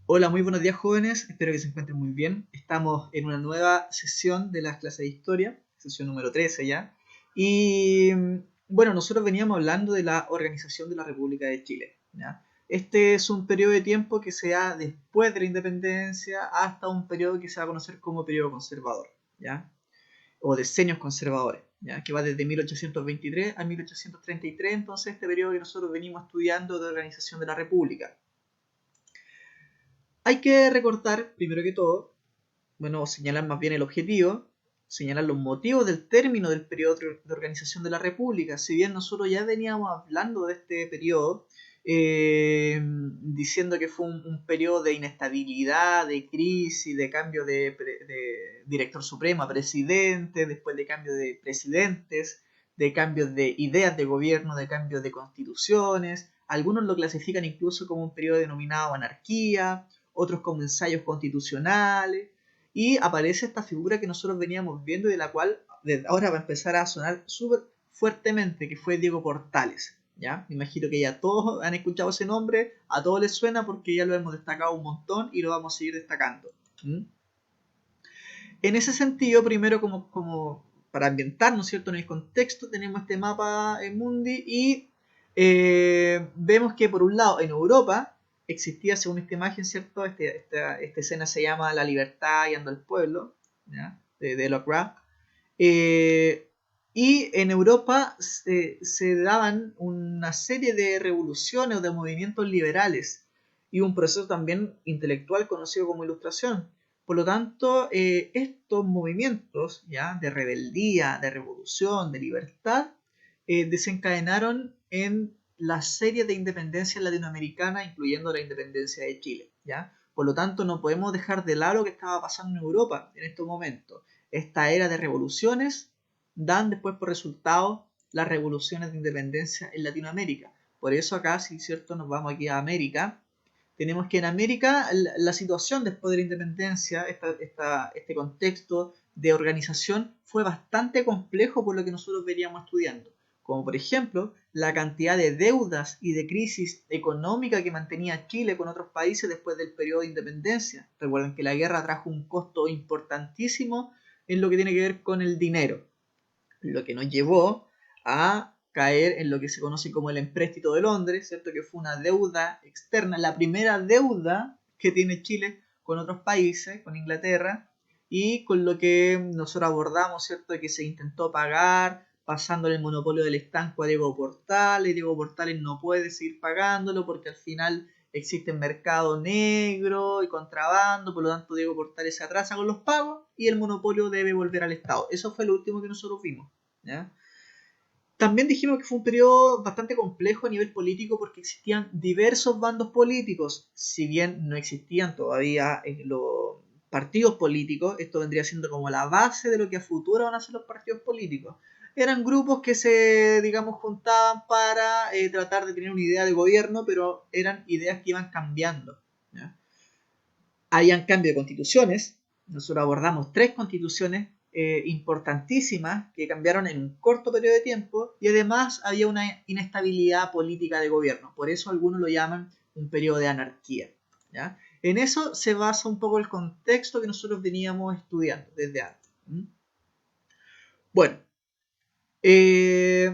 Hola, muy buenos días jóvenes, espero que se encuentren muy bien. Estamos en una nueva sesión de las clases de historia, sesión número 13 ya. Y bueno, nosotros veníamos hablando de la organización de la República de Chile, ¿ya? Este es un periodo de tiempo que se da después de la independencia hasta un periodo que se va a conocer como periodo conservador, ¿ya? O decenios conservadores, ¿ya? Que va desde 1823 a 1833, entonces este periodo que nosotros venimos estudiando de organización de la República. Hay que recordar, primero que todo, bueno, señalar más bien el objetivo, señalar los motivos del término del periodo de organización de la República. Si bien nosotros ya veníamos hablando de este periodo, diciendo que fue un periodo de inestabilidad, de crisis, de cambio de director supremo a presidente, después de cambio de presidentes, de cambios de ideas de gobierno, de cambios de constituciones. Algunos lo clasifican incluso como un periodo denominado anarquía, otros como ensayos constitucionales, y aparece esta figura que nosotros veníamos viendo y de la cual desde ahora va a empezar a sonar súper fuertemente, que fue Diego Portales. ¿Ya? Me imagino que ya todos han escuchado ese nombre, a todos les suena porque ya lo hemos destacado un montón y lo vamos a seguir destacando. ¿Mm? En ese sentido, primero como para ambientarnos, ¿cierto? En el contexto tenemos este mapa en Mundi y vemos que por un lado en Europa existía, según esta imagen, ¿cierto? Esta escena se llama La libertad guiando al pueblo, ¿ya? De Lovecraft. Y en Europa se daban una serie de revoluciones o de movimientos liberales y un proceso también intelectual conocido como ilustración. Por lo tanto, estos movimientos ¿ya? De rebeldía, de revolución, de libertad, desencadenaron en la serie de independencia latinoamericana, incluyendo la independencia de Chile. ¿Ya? Por lo tanto, no podemos dejar de lado lo que estaba pasando en Europa en estos momentos. Esta era de revoluciones dan después por resultado las revoluciones de independencia en Latinoamérica. Por eso acá, si cierto, nos vamos aquí a América, tenemos que en América la situación después de la independencia, este contexto de organización fue bastante complejo por lo que nosotros veníamos estudiando. Como por ejemplo, la cantidad de deudas y de crisis económica que mantenía Chile con otros países después del periodo de independencia. Recuerden que la guerra trajo un costo importantísimo en lo que tiene que ver con el dinero, lo que nos llevó a caer en lo que se conoce como el empréstito de Londres, ¿cierto? Que fue una deuda externa, la primera deuda que tiene Chile con otros países, con Inglaterra, y con lo que nosotros abordamos, ¿cierto? Que se intentó pagar pasándole el monopolio del estanco a Diego Portales, y Diego Portales no puede seguir pagándolo porque al final existe mercado negro y contrabando, por lo tanto Diego Portales se atrasa con los pagos y el monopolio debe volver al Estado. Eso fue lo último que nosotros vimos. ¿Ya? También dijimos que fue un periodo bastante complejo a nivel político porque existían diversos bandos políticos. Si bien no existían todavía los partidos políticos, esto vendría siendo como la base de lo que a futuro van a ser los partidos políticos. Eran grupos que se, digamos, juntaban para tratar de tener una idea de gobierno, pero eran ideas que iban cambiando. ¿Ya? Habían cambio de constituciones. Nosotros abordamos 3 constituciones importantísimas que cambiaron en un corto periodo de tiempo y además había una inestabilidad política de gobierno. Por eso algunos lo llaman un periodo de anarquía. ¿Ya? En eso se basa un poco el contexto que nosotros veníamos estudiando desde antes. Bueno,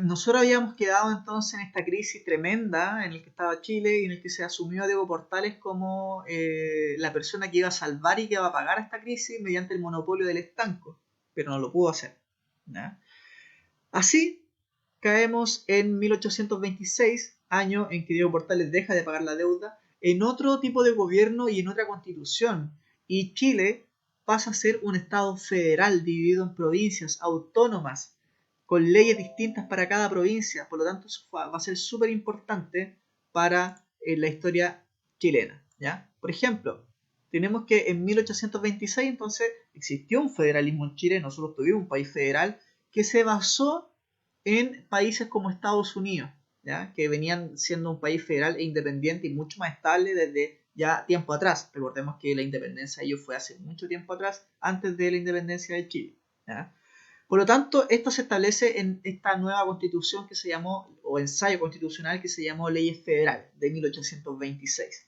nosotros habíamos quedado entonces en esta crisis tremenda en la que estaba Chile y en el que se asumió a Diego Portales como la persona que iba a salvar y que iba a pagar esta crisis mediante el monopolio del estanco, pero no lo pudo hacer. ¿Ya? Así caemos en 1826, año en que Diego Portales deja de pagar la deuda, en otro tipo de gobierno y en otra constitución, y Chile pasa a ser un estado federal dividido en provincias autónomas con leyes distintas para cada provincia, por lo tanto eso va a ser súper importante para la historia chilena. ¿Ya? Por ejemplo, tenemos que en 1826 entonces existió un federalismo en Chile, nosotros tuvimos un país federal que se basó en países como Estados Unidos, ¿ya? Que venían siendo un país federal e independiente y mucho más estable desde ya tiempo atrás. Recordemos que la independencia de ellos fue hace mucho tiempo atrás, antes de la independencia de Chile. ¿Ya? Por lo tanto, esto se establece en esta nueva constitución que se llamó, o ensayo constitucional que se llamó Leyes Federales de 1826.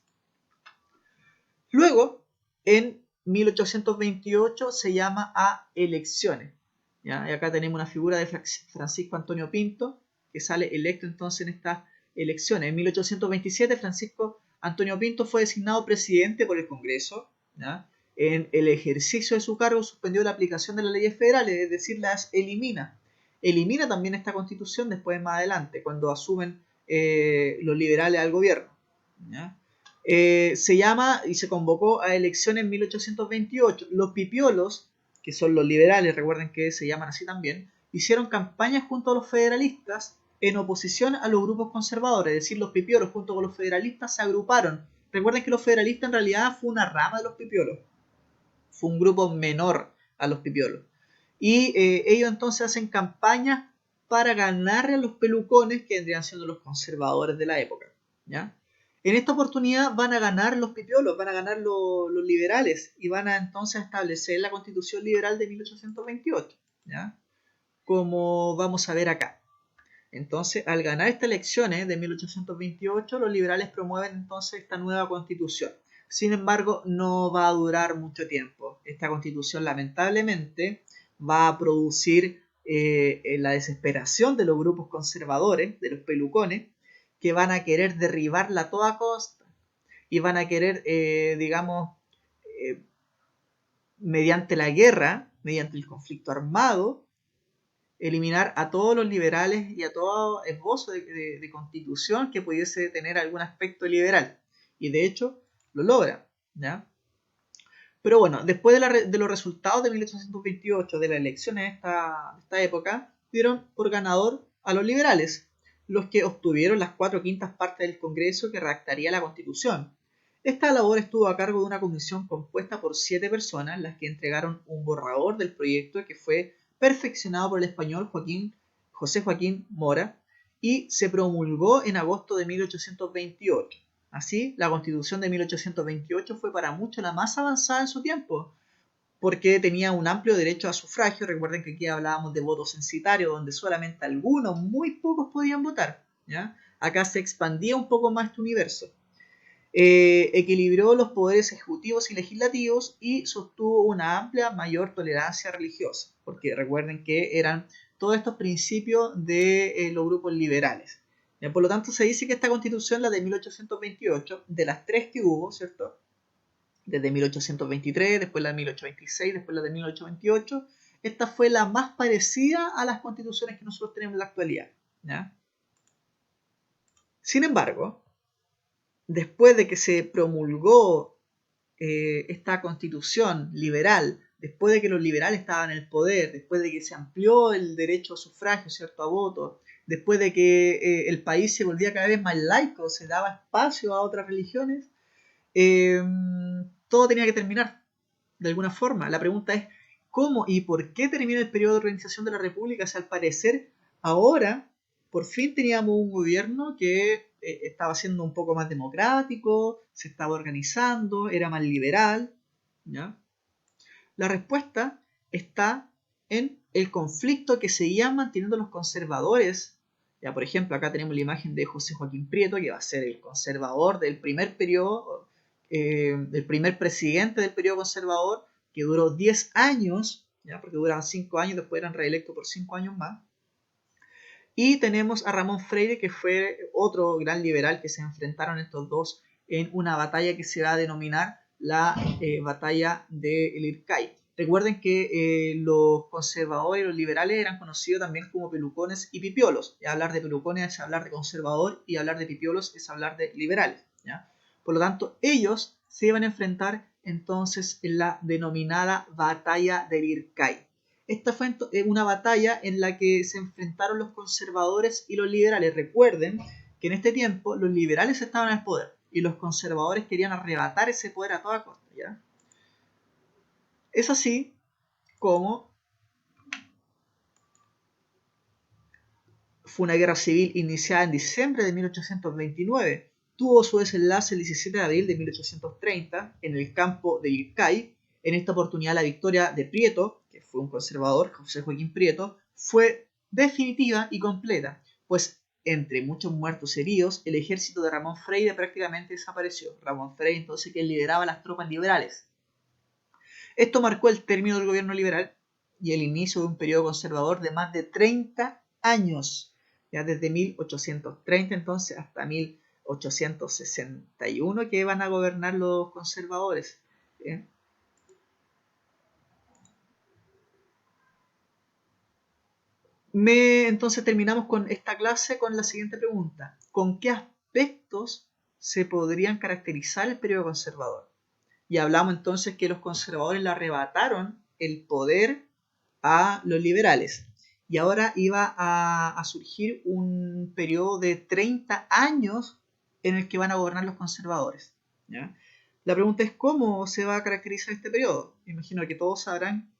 Luego, en 1828 se llama a elecciones. ¿Ya? Y acá tenemos una figura de Francisco Antonio Pinto, que sale electo entonces en estas elecciones. En 1827 Francisco Antonio Pinto fue designado presidente por el Congreso. ¿Ya? En el ejercicio de su cargo suspendió la aplicación de las leyes federales, es decir, las elimina. Elimina también esta constitución después más adelante, cuando asumen los liberales al gobierno. ¿Ya? Se llama y se convocó a elecciones en 1828. Los pipiolos, que son los liberales, recuerden que se llaman así también, hicieron campañas junto a los federalistas en oposición a los grupos conservadores, es decir, los pipiolos junto con los federalistas se agruparon. Recuerden que los federalistas en realidad fue una rama de los pipiolos, fue un grupo menor a los pipiolos. Y ellos entonces hacen campañas para ganarle a los pelucones que vendrían siendo los conservadores de la época. ¿Ya? En esta oportunidad van a ganar los pipiolos, van a ganar los liberales y van a entonces establecer la Constitución Liberal de 1828, ¿ya? Como vamos a ver acá. Entonces, al ganar estas elecciones de 1828, los liberales promueven entonces esta nueva Constitución. Sin embargo, no va a durar mucho tiempo. Esta Constitución, lamentablemente, va a producir la desesperación de los grupos conservadores, de los pelucones, que van a querer derribarla a toda costa y van a querer, mediante la guerra, mediante el conflicto armado, eliminar a todos los liberales y a todo esbozo de constitución que pudiese tener algún aspecto liberal. Y de hecho, lo logra. ¿Ya? Pero bueno, después de los resultados de 1828, de las elecciones de esta época, dieron por ganador a los liberales, los que obtuvieron las 4/5 partes del Congreso que redactaría la Constitución. Esta labor estuvo a cargo de una comisión compuesta por 7 personas, las que entregaron un borrador del proyecto que fue perfeccionado por el español José Joaquín Mora y se promulgó en agosto de 1828. Así, la Constitución de 1828 fue para muchos la más avanzada en su tiempo, porque tenía un amplio derecho a sufragio. Recuerden que aquí hablábamos de voto censitario, donde solamente algunos, muy pocos, podían votar. ¿Ya? Acá se expandía un poco más este universo. Equilibró los poderes ejecutivos y legislativos y sostuvo una amplia mayor tolerancia religiosa, porque recuerden que eran todos estos principios de los grupos liberales. Por lo tanto, se dice que esta constitución, la de 1828, de las 3 que hubo, ¿cierto? Desde 1823, después la de 1826, después la de 1828, esta fue la más parecida a las constituciones que nosotros tenemos en la actualidad. ¿Ya? Sin embargo, después de que se promulgó esta constitución liberal, después de que los liberales estaban en el poder, después de que se amplió el derecho a sufragio, ¿cierto?, a voto, después de que el país se volvía cada vez más laico, se daba espacio a otras religiones, todo tenía que terminar de alguna forma. La pregunta es, ¿cómo y por qué termina el periodo de organización de la República? Si al parecer ahora por fin teníamos un gobierno que estaba siendo un poco más democrático, se estaba organizando, era más liberal. ¿Ya? La respuesta está en el conflicto que seguían manteniendo los conservadores. Ya, por ejemplo, acá tenemos la imagen de José Joaquín Prieto, que va a ser el conservador del primer periodo, el primer presidente del periodo conservador, que duró 10 años, ¿ya? Porque duraban 5 años, después eran reelectos por 5 años más. Y tenemos a Ramón Freire, que fue otro gran liberal que se enfrentaron estos dos en una batalla que se va a denominar la batalla de El Ircay. Recuerden que los conservadores y los liberales eran conocidos también como pelucones y pipiolos. Y hablar de pelucones es hablar de conservador y hablar de pipiolos es hablar de liberales. ¿Ya? Por lo tanto, ellos se iban a enfrentar entonces en la denominada batalla del Ircay. Esta fue una batalla en la que se enfrentaron los conservadores y los liberales. Recuerden que en este tiempo los liberales estaban al poder y los conservadores querían arrebatar ese poder a toda costa. ¿Ya? Es así como fue una guerra civil iniciada en diciembre de 1829. Tuvo su desenlace el 17 de abril de 1830 en el campo de Ircay. En esta oportunidad la victoria de Prieto, que fue un conservador, José Joaquín Prieto, fue definitiva y completa, pues entre muchos muertos y heridos, el ejército de Ramón Freire prácticamente desapareció. Ramón Freire, entonces, que lideraba las tropas liberales. Esto marcó el término del gobierno liberal y el inicio de un periodo conservador de más de 30 años, ya desde 1830 entonces hasta 1861 que van a gobernar los conservadores. ¿Bien? Entonces terminamos con esta clase con la siguiente pregunta. ¿Con qué aspectos se podrían caracterizar el periodo conservador? Y hablamos entonces que los conservadores le arrebataron el poder a los liberales. Y ahora iba a surgir un periodo de 30 años en el que van a gobernar los conservadores. ¿Ya? La pregunta es cómo se va a caracterizar este periodo. Imagino que todos sabrán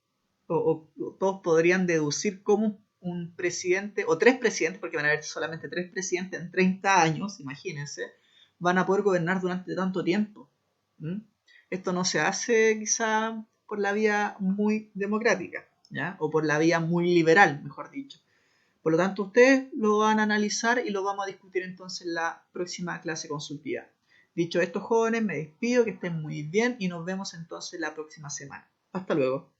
o todos podrían deducir cómo un presidente, o tres presidentes, porque van a haber solamente tres presidentes en 30 años, imagínense, van a poder gobernar durante tanto tiempo. ¿Mm? Esto no se hace quizá por la vía muy democrática, ¿ya? O por la vía muy liberal, mejor dicho. Por lo tanto, ustedes lo van a analizar y lo vamos a discutir entonces en la próxima clase consultiva. Dicho esto, jóvenes, me despido, que estén muy bien y nos vemos entonces la próxima semana. Hasta luego.